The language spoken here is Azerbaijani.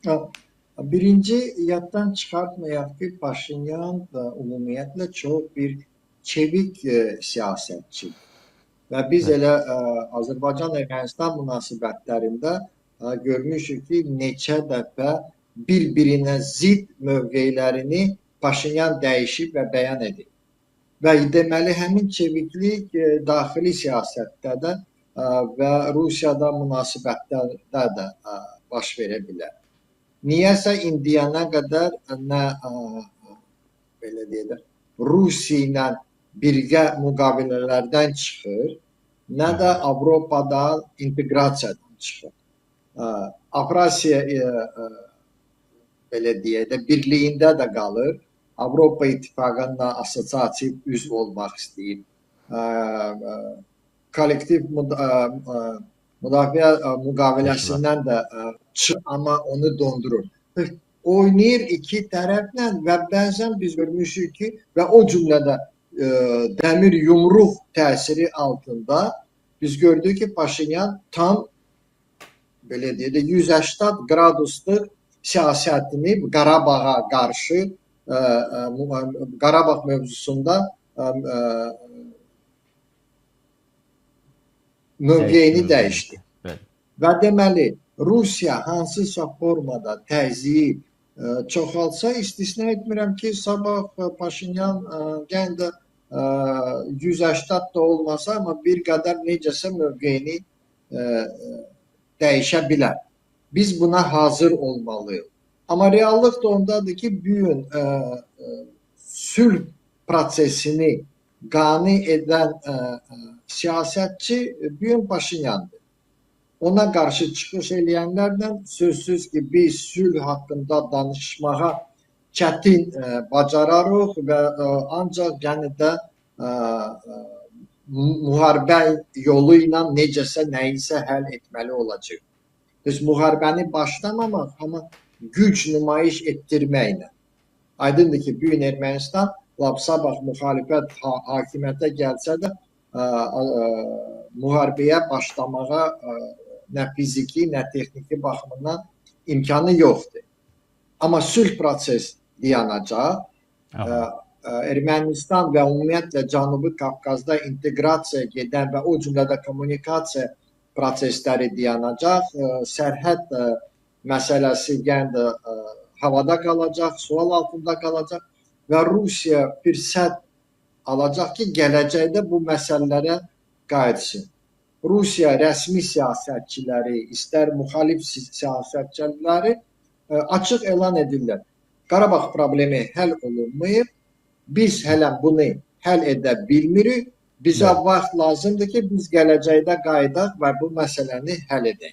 Ha, birinci yaddan çıkartmayaq ki, Paşinyan da ümumiyyətlə çox bir çevik siyasetçidir. Və biz Evet. elə Azərbaycan-Ermənistan münasibətlərində görmüşük ki, neçə dəfə bir-birinə zidd mövqelərini Paşinyan dəyişib və bəyan edib. Və deməli, həmin çeviklik daxili siyasətdə də və Rusiyada münasibətlərdə də baş verə bilər. Niyəsə indiyənə qədər nə belə deyək də, Rusiya ilə birgə müqavilələrdən çıxır, nə də Aha. Avropada inteqrasiyadan çıxır. Avrasiya belə deyək də birliyində də qalır. Avropa İttifaqına assosiasiya üzv olmaq istəyir. Kollektiv müdafiə müqaviləsindən də çıxır, amma onu dondurur. Oynayır iki tərəflə və bəzən biz görmüşük ki, və o cümlədə dəmir yumruq təsiri altında biz gördük ki, Paşinyan tam belə deyək də 180 qradusluk siyasətini Qarabağa qarşı Qarabağ mövzusunda mövqeyini dəyişdi. Və deməli, Rusiya hansısa formada təzyiqi çoxalsa, istisna etmirəm ki, sabah Paşinyan yenə də 180 da olmasa, amma bir qədər necəsə mövqeyini dəyişə bilər. Biz buna hazır olmalıyıq. Amma reallıq da ondadır ki, bu gün sülh prosesini qane edən siyasətçi bu gün Paşinyandır. Ona qarşı çıxış eləyənlərlə sözsüz ki, biz sülh haqqında danışmağa çətin bacararıq və ancaq yəni də müharibə yolu ilə necəsə nəyisə həll etməli olacaq. Biz müharibəni başlamamaq, amma güc nümayiş etdirməklə. Aydındır ki, bu gün Ermənistan sabah müxalifət hakimiyyətə gəlsə də müharibəyə başlamağa nə fiziki, nə texniki baxımından imkanı yoxdur. Amma sülh prosesi dayanacaq. Ermənistan və ümumiyyətlə Cənubi Qafqazda inteqrasiya gedən və o cümlədə kommunikasiya prosesləri dayanacaq. Sərhəd məsələsi yenə də havada qalacaq, sual altında qalacaq və Rusiya fürsət alacaq ki, gələcəkdə bu məsələlərə qayıtsın. Rusiya rəsmi siyasətçiləri, istər müxalif siyasətçiləri açıq elan edirlər. Qarabağ problemi həll olunmayıb, biz hələ bunu həll edə bilmirik. Bizə vaxt lazımdır ki, biz gələcəkdə qayıdaq və bu məsələni həll edək.